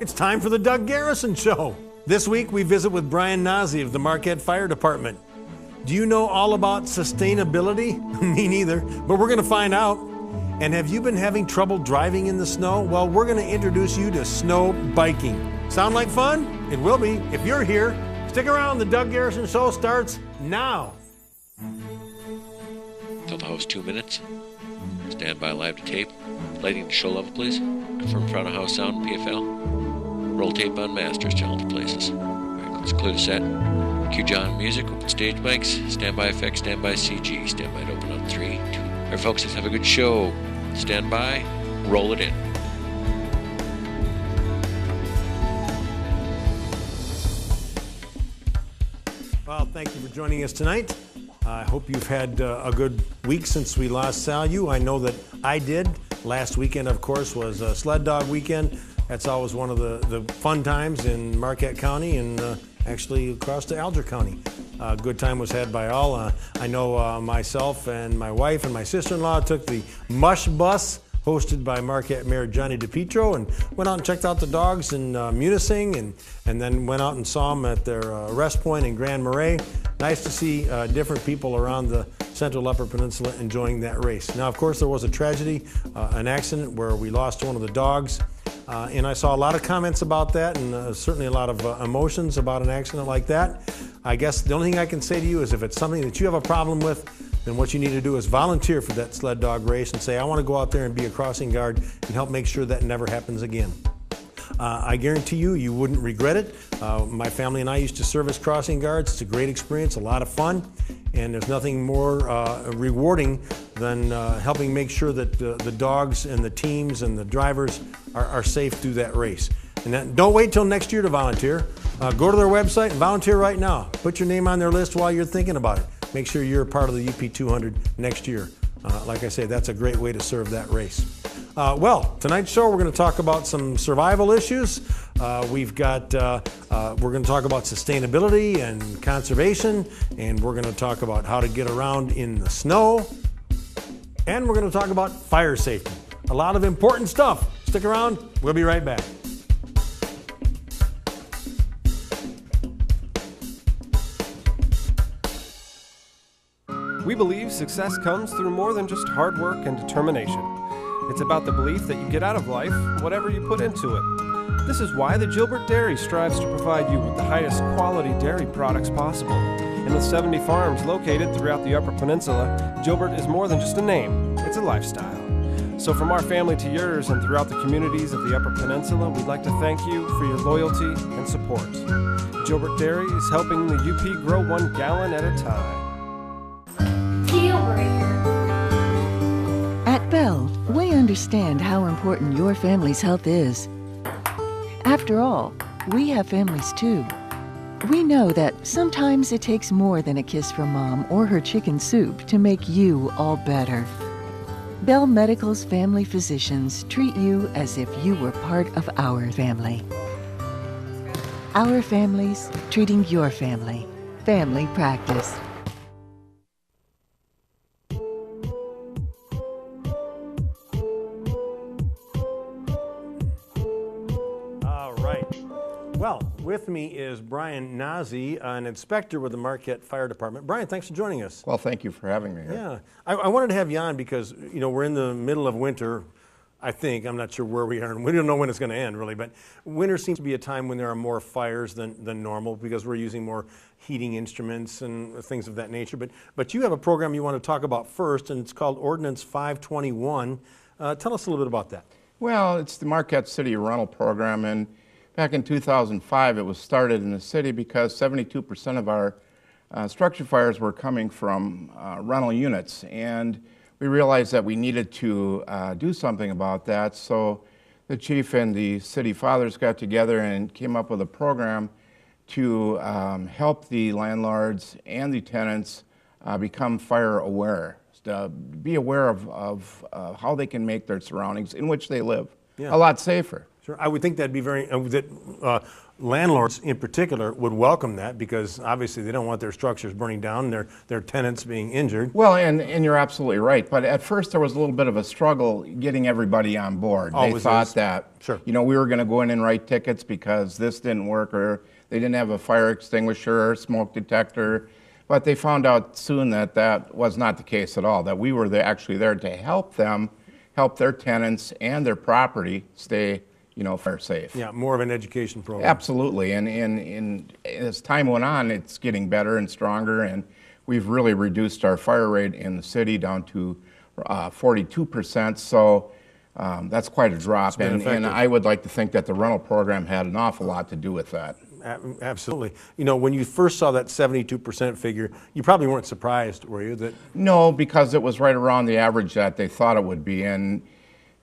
It's time for the Doug Garrison Show. This week we visit with Brian Nazi of the Marquette Fire Department. Do you know all about sustainability? Me neither, but we're going to find out. And have you been having trouble driving in the snow? Well, we're going to introduce you to snow biking. Sound like fun? It will be if you're here. Stick around, the Doug Garrison Show starts now. Tell the host 2 minutes. Stand by live to tape. Lighting to show level, please. Confirm front of house sound, PFL. Roll tape on masters, challenge places. All right, let's clear the set. Cue John music, open stage mics, standby effects, standby CG. Standby to open on 3, 2. All right, folks, let's have a good show. Stand by, roll it in. Well, thank you for joining us tonight. I hope you've had a good week since we last saw you. I know that I did. Last weekend, of course, was Sled Dog Weekend. That's always one of the fun times in Marquette County and actually across to Alger County. A good time was had by all. I know myself and my wife and my sister-in-law took the Mush Bus, hosted by Marquette Mayor Johnny DePietro, and went out and checked out the dogs in Munising, and then went out and saw them at their rest point in Grand Marais. Nice to see different people around the Central Upper Peninsula enjoying that race. Now, of course, there was a tragedy, an accident where we lost one of the dogs. And I saw a lot of comments about that, and certainly a lot of emotions about an accident like that. I guess the only thing I can say to you is if it's something that you have a problem with, then what you need to do is volunteer for that sled dog race and say, I want to go out there and be a crossing guard and help make sure that never happens again. I guarantee you wouldn't regret it. My family and I used to serve as crossing guards. It's a great experience, a lot of fun, and there's nothing more rewarding than helping make sure that the dogs and the teams and the drivers are safe through that race. And then, don't wait till next year to volunteer. Go to their website and volunteer right now. Put your name on their list while you're thinking about it. Make sure you're a part of the UP 200 next year. Like I say, that's a great way to serve that race. Well, tonight's show we're going to talk about some survival issues. We're going to talk about sustainability and conservation, and we're going to talk about how to get around in the snow, and we're going to talk about fire safety. A lot of important stuff. Stick around. We'll be right back. We believe success comes through more than just hard work and determination. It's about the belief that you get out of life whatever you put into it. This is why the Gilbert Dairy strives to provide you with the highest quality dairy products possible. And with 70 farms located throughout the Upper Peninsula, Gilbert is more than just a name, it's a lifestyle. So from our family to yours and throughout the communities of the Upper Peninsula, we'd like to thank you for your loyalty and support. Gilbert Dairy is helping the UP grow 1 gallon at a time. At Bell, we understand how important your family's health is. After all, we have families too. We know that sometimes it takes more than a kiss from Mom or her chicken soup to make you all better. Bell Medical's family physicians treat you as if you were part of our family. Our families treating your family. Family practice. Well, with me is Brian Nazi, an inspector with the Marquette Fire Department. Brian, thanks for joining us. Well, thank you for having me here. Yeah, I wanted to have you on because, we're in the middle of winter, I think. I'm not sure where we are, and we don't know when it's going to end, really. But winter seems to be a time when there are more fires than normal because we're using more heating instruments and things of that nature. But you have a program you want to talk about first, and it's called Ordinance 521. Tell us a little bit about that. Well, it's the Marquette City Rental Program, and back in 2005, it was started in the city because 72% of our structure fires were coming from rental units. And we realized that we needed to do something about that. So the chief and the city fathers got together and came up with a program to help the landlords and the tenants become fire aware, be aware of how they can make their surroundings in which they live Yeah. a lot safer. Sure, I would think that'd be very, landlords in particular would welcome that, because obviously they don't want their structures burning down, their tenants being injured. Well, and you're absolutely right. But at first there was a little bit of a struggle getting everybody on board. Always They thought is. that, Sure. we were going to go in and write tickets because this didn't work, or they didn't have a fire extinguisher or smoke detector. But they found out soon that that was not the case at all, that we were actually there to help them, help their tenants and their property stay fire safe. Yeah, more of an education program. Absolutely, and as time went on, it's getting better and stronger, and we've really reduced our fire rate in the city down to 42%, so that's quite a drop, and I would like to think that the rental program had an awful lot to do with that. Absolutely. When you first saw that 72% figure, you probably weren't surprised, were you? No, because it was right around the average that they thought it would be, and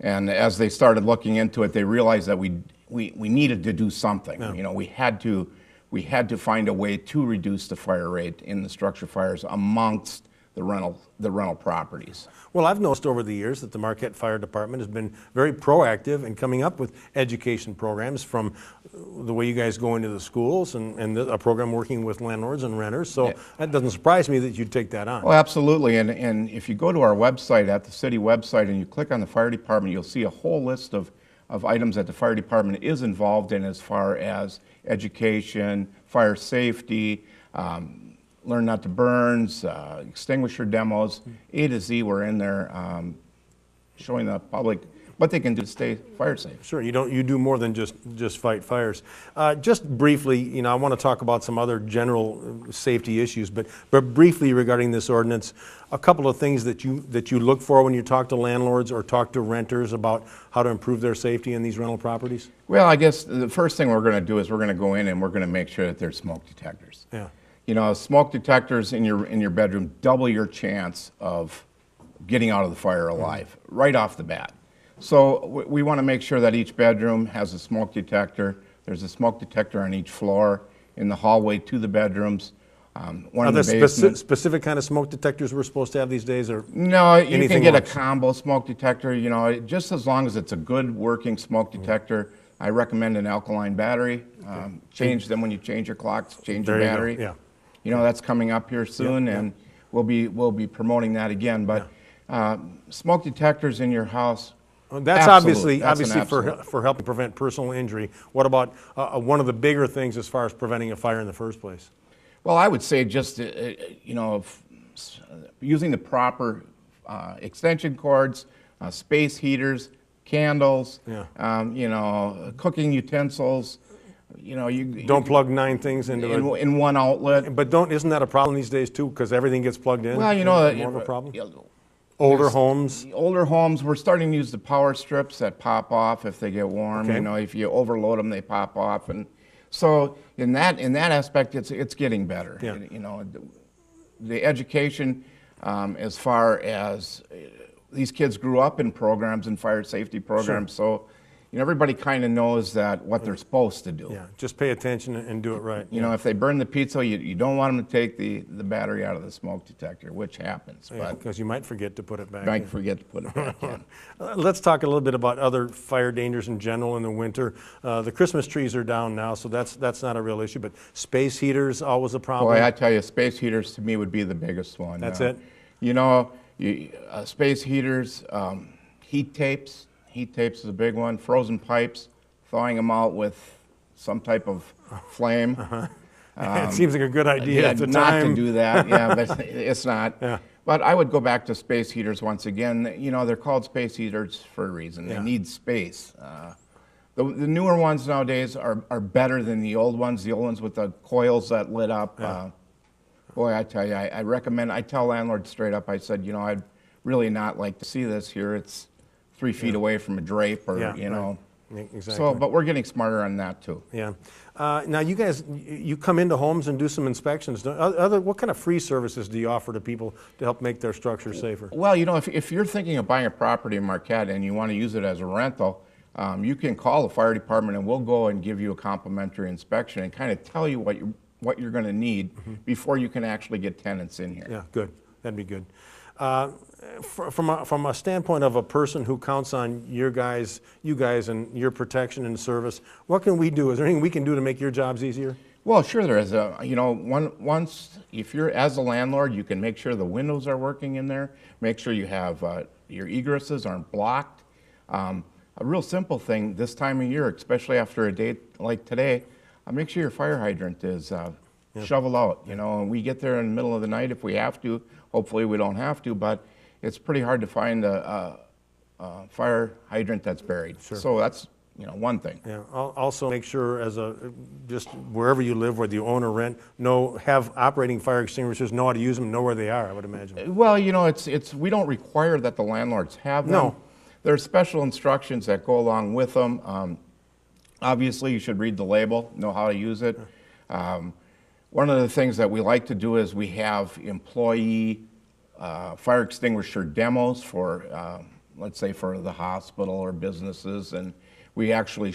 as they started looking into it, they realized that we needed to do something. Yeah. We had to find a way to reduce the fire rate in the structure fires amongst the rental properties. Well, I've noticed over the years that the Marquette Fire Department has been very proactive in coming up with education programs, from the way you guys go into the schools and a program working with landlords and renters. So Yeah. That doesn't surprise me that you'd take that on. Oh, absolutely. And if you go to our website, at the city website, and you click on the fire department, you'll see a whole list of items that the fire department is involved in, as far as education, fire safety, learn not to burns, extinguisher demos, A to Z. We're in there showing the public what they can do to stay fire safe. Sure, you do more than just fight fires. Just briefly, I want to talk about some other general safety issues, but briefly regarding this ordinance, a couple of things that you look for when you talk to landlords or talk to renters about how to improve their safety in these rental properties. Well, I guess the first thing we're going to do is we're going to go in and we're going to make sure that there's smoke detectors. Yeah. Smoke detectors in your bedroom double your chance of getting out of the fire alive right off the bat. So we want to make sure that each bedroom has a smoke detector. There's a smoke detector on each floor, in the hallway to the bedrooms. One Are in the there basement. specific kind of smoke detectors we're supposed to have these days, or No, you anything can get works? a combo smoke detector. Just as long as it's a good working smoke detector. I recommend an alkaline battery. Change them when you change your clocks. Change There your you go, battery. yeah. That's coming up here soon, and we'll be promoting that again. But smoke detectors in your house. That's absolute. That's an obviously absolute. for helping prevent personal injury. What about one of the bigger things as far as preventing a fire in the first place? Well, I would say just using the proper extension cords, space heaters, candles, cooking utensils. You Don't plug 9 things into in one outlet. But isn't that a problem these days too? Because everything gets plugged in. Well, more of a problem. Older homes. Older homes, we're starting to use the power strips that pop off if they get warm. Okay. If you overload them, they pop off, and so in that aspect, it's getting better. Yeah. The education, as far as these kids grew up in programs and fire safety programs, so everybody kind of knows that what they're supposed to do. Yeah, just pay attention and do it right. If they burn the pizza, you don't want them to take the battery out of the smoke detector, which happens. But Because you might forget to put it back might in. forget to put it back in. Let's talk a little bit about other fire dangers in general in the winter. The Christmas trees are down now, so that's not a real issue, but space heaters, always a problem. Boy, I tell you, space heaters to me would be the biggest one. That's it? Space heaters, heat tapes. Heat tapes is a big one. Frozen pipes, thawing them out with some type of flame. It seems like a good idea at the not time. to do that, but it's not. Yeah. But I would go back to space heaters once again. They're called space heaters for a reason. They need space. The newer ones nowadays are better than the old ones. The old ones with the coils that lit up. Boy, I tell you, I tell landlords straight up, I said, I'd really not like to see this here. It's 3 feet away from a drape, or Right. Exactly. So, but we're getting smarter on that too. Yeah. Now, you guys, you come into homes and do some inspections. What kind of free services do you offer to people to help make their structure safer? Well, if you're thinking of buying a property in Marquette and you want to use it as a rental, you can call the fire department and we'll go and give you a complimentary inspection and kind of tell you what you're going to need before you can actually get tenants in here. Yeah, good. That'd be good. From a standpoint of a person who counts on you guys and your protection and service, what can we do? Is there anything we can do to make your jobs easier? Well, sure there is. Once, if you're, as a landlord, you can make sure the windows are working in there, make sure you have, your egresses aren't blocked. A real simple thing this time of year, especially after a day like today, make sure your fire hydrant is shoveled out, and we get there in the middle of the night if we have to. Hopefully we don't have to, but it's pretty hard to find a fire hydrant that's buried. Sure. So that's one thing. Yeah. Also make sure, just wherever you live, whether you own or rent, have operating fire extinguishers, know how to use them, know where they are, I would imagine. Well, we don't require that the landlords have them. No. There's special instructions that go along with them. Obviously, you should read the label, know how to use it. One of the things that we like to do is we have employee fire extinguisher demos for, let's say, for the hospital or businesses, and we actually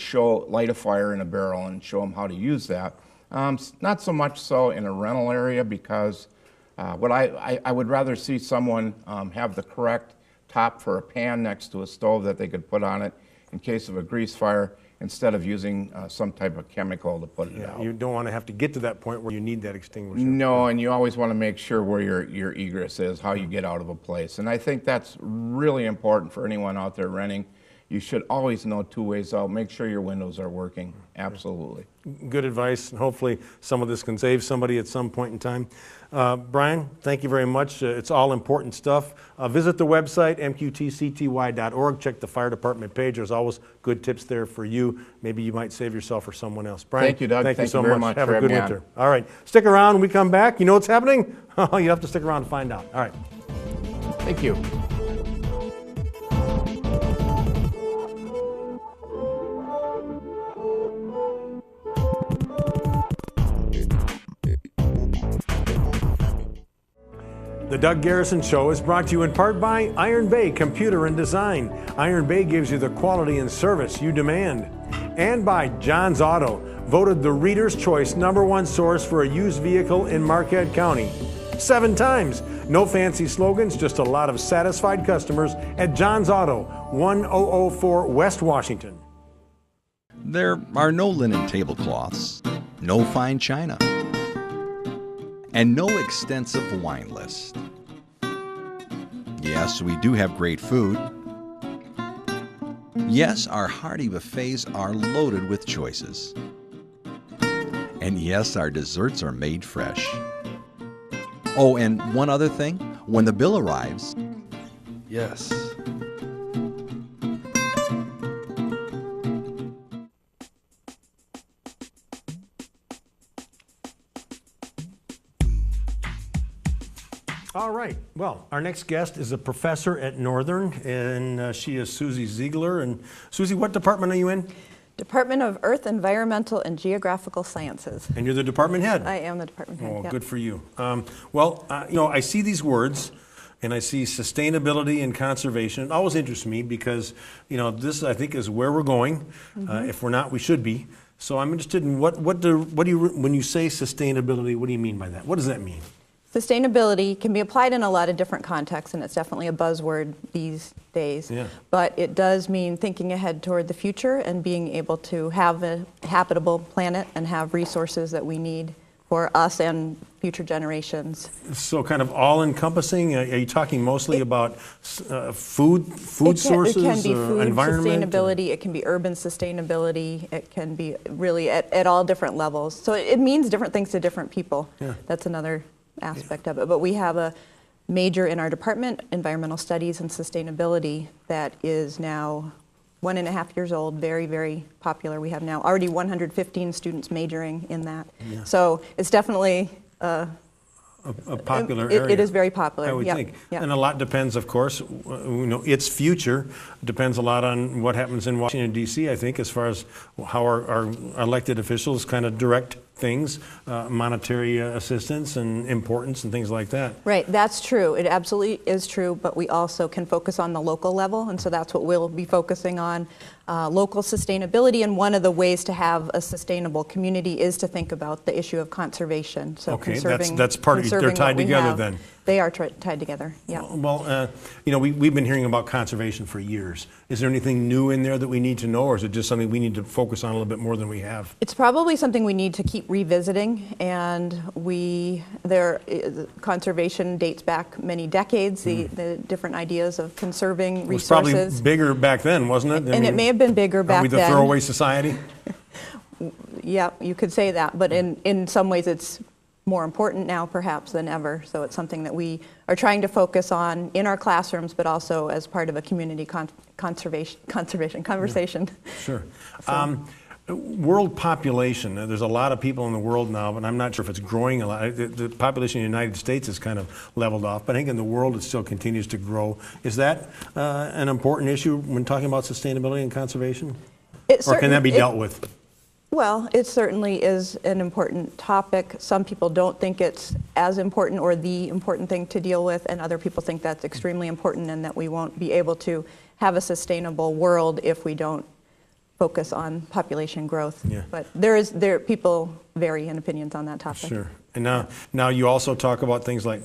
light a fire in a barrel and show them how to use that. Not so much so in a rental area, because what I would rather see someone have the correct top for a pan next to a stove that they could put on it in case of a grease fire, instead of using some type of chemical to put it out. You don't want to have to get to that point where you need that extinguisher. No, and you always want to make sure where your egress is, how you get out of a place. And I think that's really important for anyone out there renting. You should always know 2 ways out. Make sure your windows are working. Absolutely. Good advice, and hopefully some of this can save somebody at some point in time. Brian, thank you very much. It's all important stuff. Visit the website, mqtcty.org. Check the fire department page. There's always good tips there for you. Maybe you might save yourself or someone else. Brian, thank you, Doug. Thank you so very much. much. Have a good winter. All right. Stick around when we come back. You know what's happening? You have to stick around to find out. All right. Thank you. The Doug Garrison Show is brought to you in part by Iron Bay Computer and Design. Iron Bay gives you the quality and service you demand. And by John's Auto, voted the Reader's Choice #1 source for a used vehicle in Marquette County 7 times. No fancy slogans, just a lot of satisfied customers at John's Auto, 1004 West Washington. There are no linen tablecloths, no fine china, and no extensive wine list. Yes, we do have great food. Yes, our hearty buffets are loaded with choices. And yes, our desserts are made fresh. Oh, and one other thing, when the bill arrives, Yes. All right. Well, our next guest is a professor at Northern, and she is Susie Ziegler. And Susie, what department are you in? Department of Earth, Environmental, and Geographical Sciences. And you're the department head? I am the department head. Oh, yep. good for you. I see these words, and I see sustainability and conservation. It always interests me because, this I think is where we're going. If we're not, we should be. So I'm interested in what do you, when you say sustainability, what do you mean by that? What does that mean? Sustainability can be applied in a lot of different contexts, and it's definitely a buzzword these days. Yeah. But it does mean thinking ahead toward the future and being able to have a habitable planet and have resources that we need for us and future generations. So kind of all-encompassing? Are you talking mostly about food sources, it can be food environment? sustainability, it can be urban sustainability, it can be really at all different levels. So it means different things to different people. Yeah. That's another aspect of it. But we have a major in our department, Environmental Studies and Sustainability, that is now 1.5 years old, very, very popular. We have now already 115 students majoring in that. Yeah. So it's definitely a popular area. It is very popular. I would think. Yep. And a lot depends, of course, its future depends a lot on what happens in Washington, D.C., I think, as far as how our elected officials kind of direct things, monetary assistance and importance and things like that. Right, that's true. It absolutely is true, but we also can focus on the local level, and so that's what we'll be focusing on, local sustainability. And one of the ways to have a sustainable community is to think about the issue of conservation. So okay, that's part of, they're tied together then. They are tied together, yeah. Well, we've been hearing about conservation for years. Is there anything new in there that we need to know, or is it just something we need to focus on a little bit more than we have? It's probably something we need to keep revisiting, and conservation dates back many decades, the different ideas of conserving resources. It was probably bigger back then, wasn't it? It may have been bigger back then. Are we the throwaway society? Yeah, you could say that, but in some ways it's more important now perhaps than ever. So it's something that we are trying to focus on in our classrooms, but also as part of a community conversation. Sure. So. World population, there's a lot of people in the world now, but I'm not sure if it's growing a lot. The population in the United States has kind of leveled off, but I think in the world it still continues to grow. Is that an important issue when talking about sustainability and conservation? Or can that be dealt with? Well, it certainly is an important topic. Some people don't think it's as important or the important thing to deal with, and other people think that's extremely important and that we won't be able to have a sustainable world if we don't focus on population growth. Yeah. But people vary in opinions on that topic. Sure. And now you also talk about things like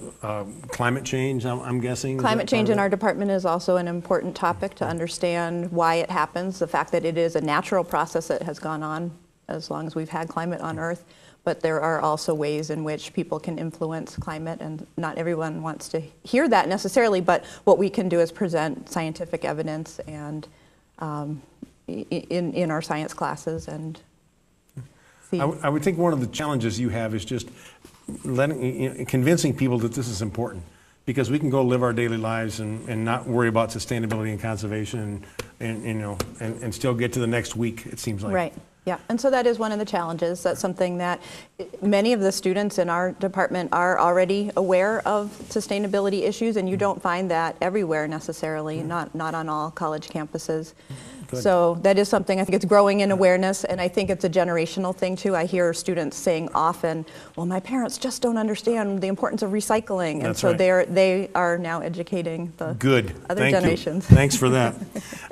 climate change, I'm guessing? Climate change in our department is also an important topic to understand why it happens, the fact that it is a natural process that has gone on as long as we've had climate on Earth. But there are also ways in which people can influence climate, and not everyone wants to hear that necessarily, but what we can do is present scientific evidence and in our science classes and see. I would think one of the challenges you have is just convincing people that this is important, because we can go live our daily lives and not worry about sustainability and conservation and still get to the next week, it seems like. Right. Yeah, and so that is one of the challenges. That's something that many of the students in our department are already aware of sustainability issues, and you don't find that everywhere necessarily, not on all college campuses. Good. So that is something, I think it's growing in awareness, and I think it's a generational thing too. I hear students saying often, well, my parents just don't understand the importance of recycling, and That's so right. they are now educating the other Thank generations. You. Thanks for that.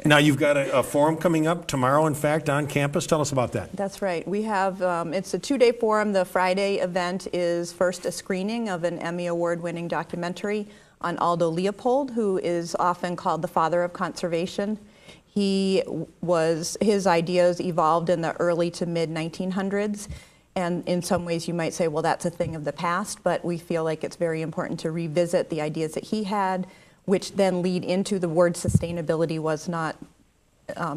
Now you've got a forum coming up tomorrow, in fact, on campus. Tell us about that. That's right. We have, it's a 2-day forum. The Friday event is first a screening of an Emmy Award-winning documentary on Aldo Leopold, who is often called the father of conservation. His ideas evolved in the early to mid 1900s, and in some ways you might say, well, that's a thing of the past, but we feel like it's very important to revisit the ideas that he had, which then lead into the word sustainability was not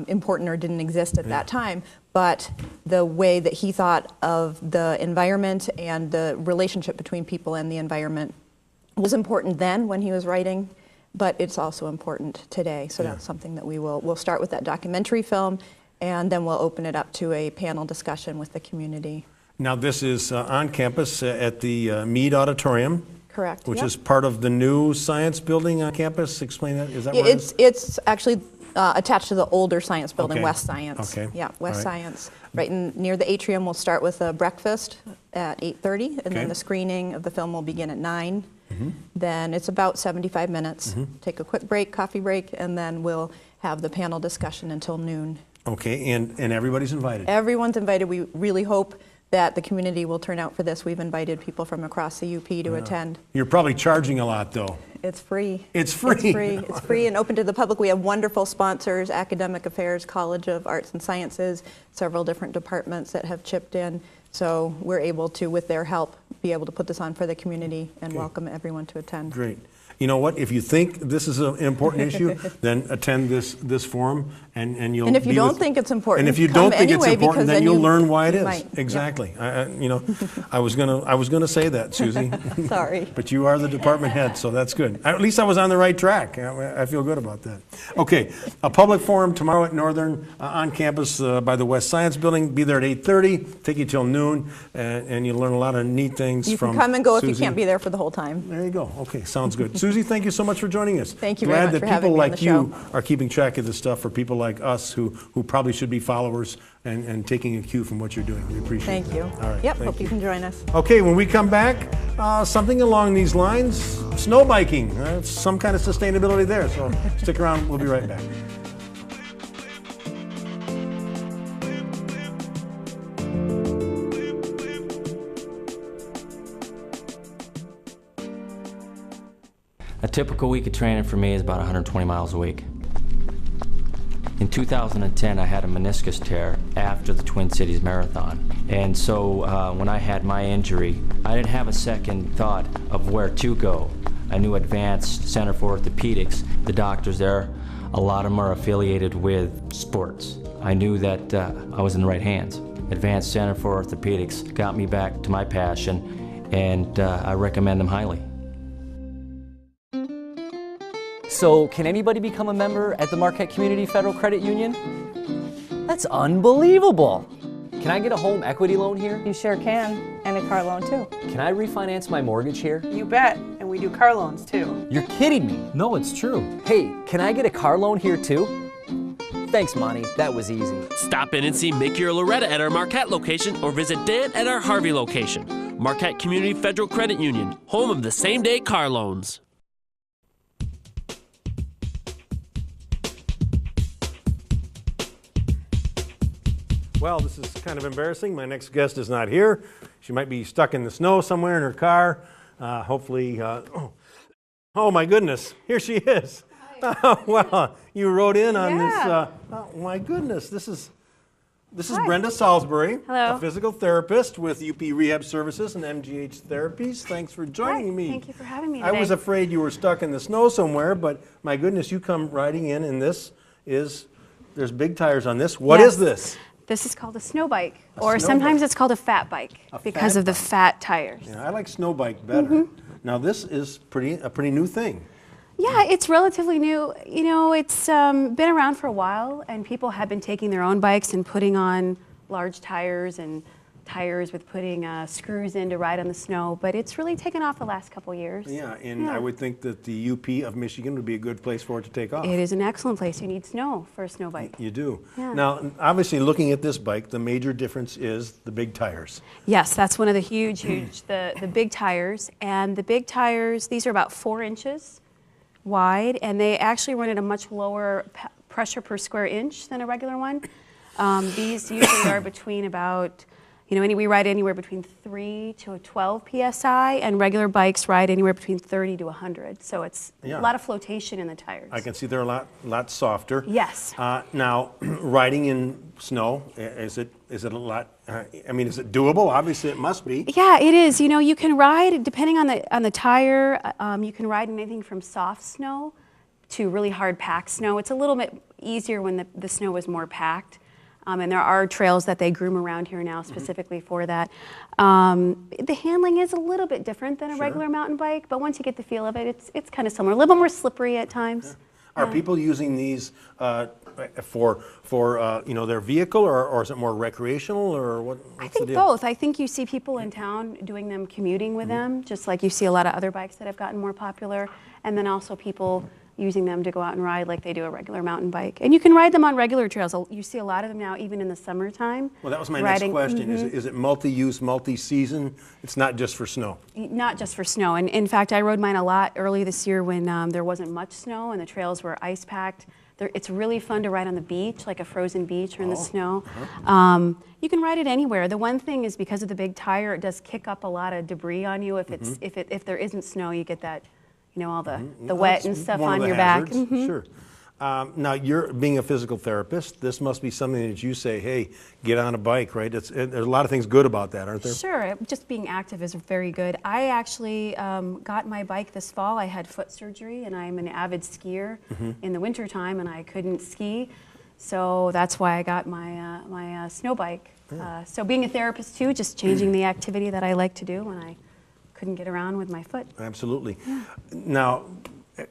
important or didn't exist at that time, but the way that he thought of the environment and the relationship between people and the environment was important then when he was writing, but it's also important today. So that's something that we'll start with that documentary film, and then we'll open it up to a panel discussion with the community. Now this is on campus at the Meade Auditorium. Correct. Which is part of the new science building on campus. Explain that. Is that what it's actually attached to the older science building, Okay. West Science. Okay. Yeah, West All right. Science. Right near the atrium, we'll start with a breakfast at 8:30, and Okay. then the screening of the film will begin at 9. Then it's about 75 minutes. Take a quick break, coffee break, and then we'll have the panel discussion until noon. Okay, and everybody's invited. Everyone's invited. We really hope that the community will turn out for this. We've invited people from across the UP to attend. You're probably charging a lot, though. It's free. It's free. It's free. It's free and open to the public. We have wonderful sponsors, Academic Affairs, College of Arts and Sciences, several different departments that have chipped in. So we're able to, with their help, be able to put this on for the community and welcome everyone to attend. Great. You know what? If you think this is an important issue, then attend this forum, and you'll. And if you don't think it's important, and if you come don't think it's anyway, important, because then then you'll you learn why it is. might. Exactly. I was gonna say that, Susie. Sorry. But you are the department head, so that's good. At least I was on the right track. I feel good about that. Okay, a public forum tomorrow at Northern on campus by the West Science Building. Be there at 8:30. Take you till noon, and you'll learn a lot of neat things You from can come and go if you Susie. can't be there for the whole time. There you go. Okay, sounds good. Susie, thank you so much for joining us. Thank you very much Glad for that having people me on like the you show. are keeping track of this stuff for people like us who probably should be followers and taking a cue from what you're doing. We appreciate it. Thank you. All right. Yep, thank hope you can join us. Okay, when we come back, something along these lines, snow biking. Some kind of sustainability there. So stick around. We'll be right back. typical week of training for me is about 120 miles a week. In 2010, I had a meniscus tear after the Twin Cities Marathon. And so when I had my injury, I didn't have a second thought of where to go. I knew Advanced Center for Orthopedics, the doctors there, a lot of them are affiliated with sports. I knew that I was in the right hands. Advanced Center for Orthopedics got me back to my passion, and I recommend them highly. So, can anybody become a member at the Marquette Community Federal Credit Union? That's unbelievable! Can I get a home equity loan here? You sure can, and a car loan too. Can I refinance my mortgage here? You bet, and we do car loans too. You're kidding me! No, it's true. Hey, can I get a car loan here too? Thanks, Monty. That was easy. Stop in and see Mickey or Loretta at our Marquette location or visit Dan at our Harvey location. Marquette Community Federal Credit Union, home of the same-day car loans. Well, this is kind of embarrassing. My next guest is not here. She might be stuck in the snow somewhere in her car. Hopefully, oh my goodness, here she is. Well, you wrote in on this. Oh my goodness, this is Brenda Salisbury, Hello. A physical therapist with UP Rehab Services and MGH Therapies. Thanks for joining me. Thank you for having me today. I was afraid you were stuck in the snow somewhere, but my goodness, you come riding in, and there's big tires on this. What is this? This is called a snow bike, or sometimes it's called a fat bike because of the fat tires. Yeah, I like snow bike better. Now this is a pretty new thing. Yeah, it's relatively new. You know, it's been around for a while, and people have been taking their own bikes and putting on large tires and tires with putting screws in to ride on the snow, but it's really taken off the last couple years. Yeah, and I would think that the UP of Michigan would be a good place for it to take off. It is an excellent place. You need snow for a snow bike. You do. Yeah. Now, obviously, looking at this bike, the major difference is the big tires. Yes, that's one of the huge, the big tires. And the big tires, these are about 4 inches wide, and they actually run at a much lower pressure per square inch than a regular one. These usually are between about, we ride anywhere between 3 to 12 psi, and regular bikes ride anywhere between 30 to 100. So it's a lot of flotation in the tires. I can see they're a lot softer. Yes. Now, riding in snow, is it a lot? Is it doable? Obviously, it must be. Yeah, it is. You can ride depending on the tire. You can ride in anything from soft snow to really hard packed snow. It's a little bit easier when the snow is more packed. And there are trails that they groom around here now specifically for that. The handling is a little but different than a regular mountain bike, but once you get the feel of it, it's kind of similar. A little bit more slippery at times. Are people using these for their vehicle, or is it more recreational, or what's I think the deal? both. I think you see people in town doing them, commuting with them, just like you see a lot of other bikes that have gotten more popular, and then also people using them to go out and ride like they do a regular mountain bike. And you can ride them on regular trails. You see a lot of them now, even in the summertime. Well, that was my next question. Is it multi-use, multi-season? It's not just for snow? Not just for snow. And in fact, I rode mine a lot early this year when there wasn't much snow and the trails were ice-packed. It's really fun to ride on the beach, like a frozen beach or in the snow. You can ride it anywhere. The one thing is because of the big tire, it does kick up a lot of debris on you. If there isn't snow, you get that, all the wet and stuff on your back. Sure. Now, you're being a physical therapist. This must be something that you say, hey, get on a bike, right? There's a lot of things good about that, aren't there? Sure. Just being active is very good. I actually got my bike this fall. I had foot surgery, and I'm an avid skier in the wintertime, and I couldn't ski. So that's why I got my snow bike. So being a therapist, too, just changing the activity that I like to do when I couldn't get around with my foot. Absolutely. Now,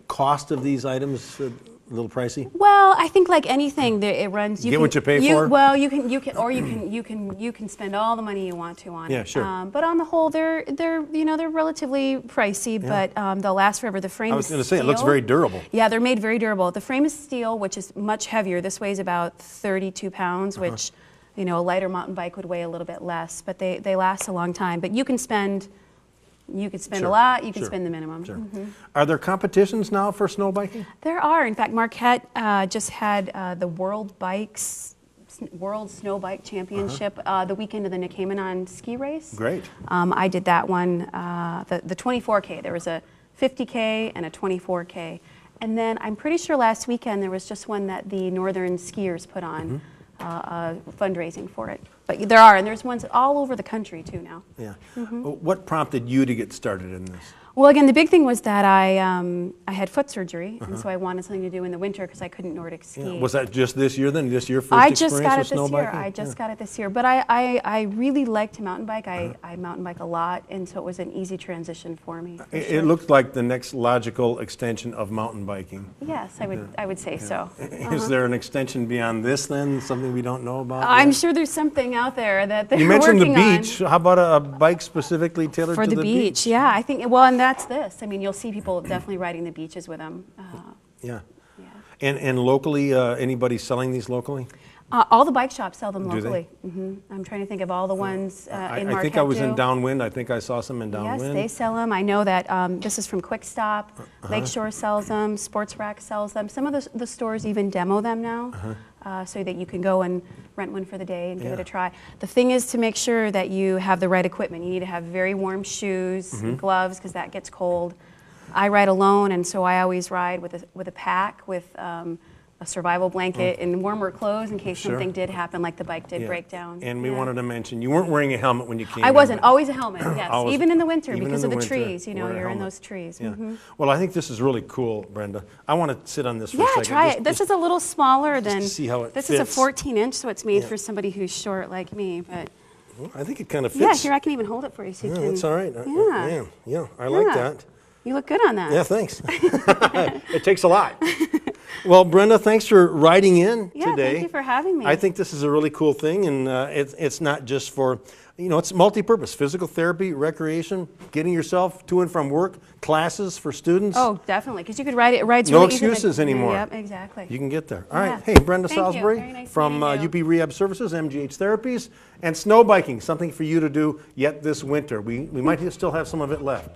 cost of these items, a little pricey? Well, I think like anything, it runs. You get what you pay for? Well, you can spend all the money you want to on it. Yeah, sure. But on the whole, they're relatively pricey, but they'll last forever. The frame. I was is going to say steel. it looks very durable. Yeah, they're made very durable. The frame is steel, which is much heavier. This weighs about 32 pounds, which a lighter mountain bike would weigh a little bit less. But they last a long time. But you can spend. You could spend a lot, you could spend the minimum. Sure. Are there competitions now for snow biking? There are. In fact, Marquette just had the World Snow Bike Championship the weekend of the Nickamanon ski race. Great. I did that one, the 24K. There was a 50K and a 24K. And then I'm pretty sure last weekend there was just one that the Northern skiers put on, fundraising for it. But there's ones all over the country too now. Yeah. What prompted you to get started in this? Well, again, the big thing was that I had foot surgery, and so I wanted something to do in the winter because I couldn't Nordic ski. Yeah. Was that just this year then? Just your first I experience just got with it snow this year. biking? I just got it this year. But I really liked to mountain bike. I mountain bike a lot, and so it was an easy transition for me. It looked like the next logical extension of mountain biking. Yes, I would say so. Is there an extension beyond this then? Something we don't know about? I'm yet? sure there's something out there that they're You mentioned the working beach. How about a bike specifically tailored for to the beach. Yeah, I think. Well, and that's this. I mean, you'll see people definitely riding the beaches with them. Yeah. And locally, anybody selling these locally? All the bike shops sell them Do they? locally. I'm trying to think of all the ones in Marquette. I think I was in too. Downwind. I think I saw some in Downwind. Yes, they sell them. I know that this is from Quick Stop. Lakeshore sells them. Sports Rack sells them. Some of the stores even demo them now, so that you can go and rent one for the day and give it a try. The thing is to make sure that you have the right equipment. You need to have very warm shoes, and gloves, because that gets cold. I ride alone, and so I always ride with a pack with a survival blanket and warmer clothes in case something did happen, like the bike did break down. And we wanted to mention, you weren't wearing a helmet when you came. I wasn't. Always a helmet, yes. Always, even in the winter, even because in of the the winter, trees. You know, wear a you're in helmet. those trees. Yeah. Well, I think this is really cool, Brenda. I want to sit on this for a second. Try it. This is a little smaller than. see how it this fits. is a 14-inch, so it's made for somebody who's short like me. But well, I think it kind of fits. yeah, here I can even hold it for you. So you can, that's all right. Yeah. I like that. You look good on that. Yeah, thanks. It takes a lot. Well, Brenda, thanks for writing in today. Thank you for having me. I think this is a really cool thing, and it's not just for, it's multi-purpose, physical therapy, recreation, getting yourself to and from work, classes for students. Oh, definitely, because you could ride it. Rides No really easy excuses anymore. Yep, exactly. You can get there. All right. Yeah. Hey, Brenda Thank you. Salisbury Very nice from meeting you. UP Rehab Services, MGH Therapies, and snow biking, something for you to do yet this winter. We might still have some of it left.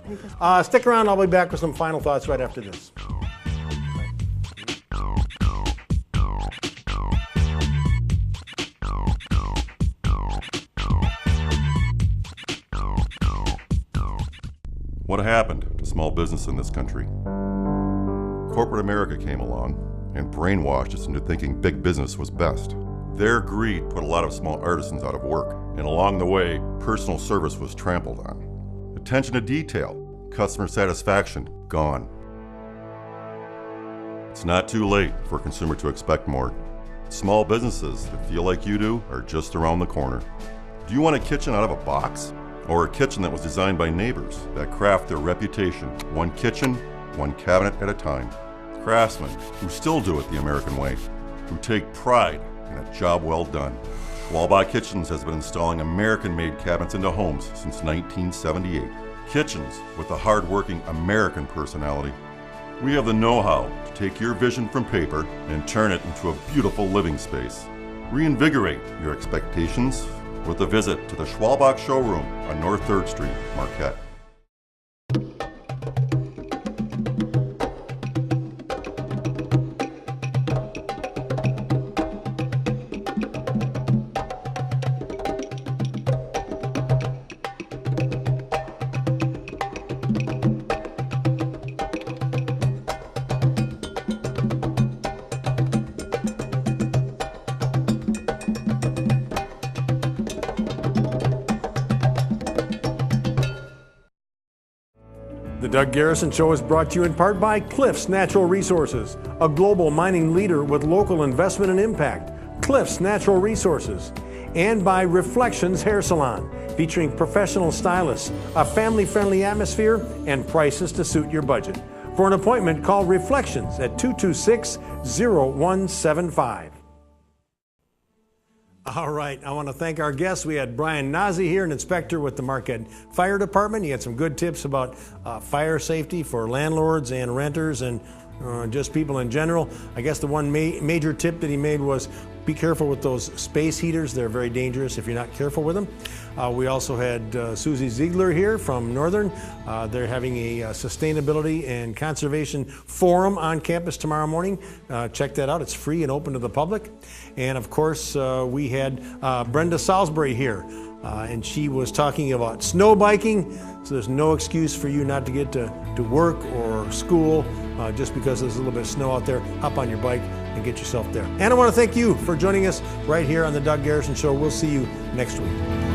Stick around. I'll be back with some final thoughts right after this. What happened to small business in this country? Corporate America came along and brainwashed us into thinking big business was best. Their greed put a lot of small artisans out of work, and along the way, personal service was trampled on. Attention to detail, customer satisfaction, gone. It's not too late for a consumer to expect more. Small businesses that feel like you do are just around the corner. Do you want a kitchen out of a box? Or a kitchen that was designed by neighbors that craft their reputation, one kitchen, one cabinet at a time? Craftsmen who still do it the American way, who take pride in a job well done. Schwalbach Kitchens has been installing American-made cabinets into homes since 1978. Kitchens with a hard-working American personality. We have the know-how to take your vision from paper and turn it into a beautiful living space. Reinvigorate your expectations with a visit to the Schwalbach Showroom on North 3rd Street, Marquette. The Doug Garrison Show is brought to you in part by Cliffs Natural Resources, a global mining leader with local investment and impact. Cliffs Natural Resources. And by Reflections Hair Salon, featuring professional stylists, a family-friendly atmosphere, and prices to suit your budget. For an appointment, call Reflections at 226-0175. All right, I want to thank our guests. We had Brian Nazi here, an inspector with the Marquette Fire Department. He had some good tips about fire safety for landlords and renters and just people in general. I guess the one major tip that he made was be careful with those space heaters. They're very dangerous if you're not careful with them. We also had Susie Ziegler here from Northern. They're having a sustainability and conservation forum on campus tomorrow morning. Check that out. It's free and open to the public. And of course, we had Brenda Salisbury here. and she was talking about snow biking. So there's no excuse for you not to get to work or school just because there's a little bit of snow out there. Hop on your bike and get yourself there. And I want to thank you for joining us right here on the Doug Garrison Show. We'll see you next week.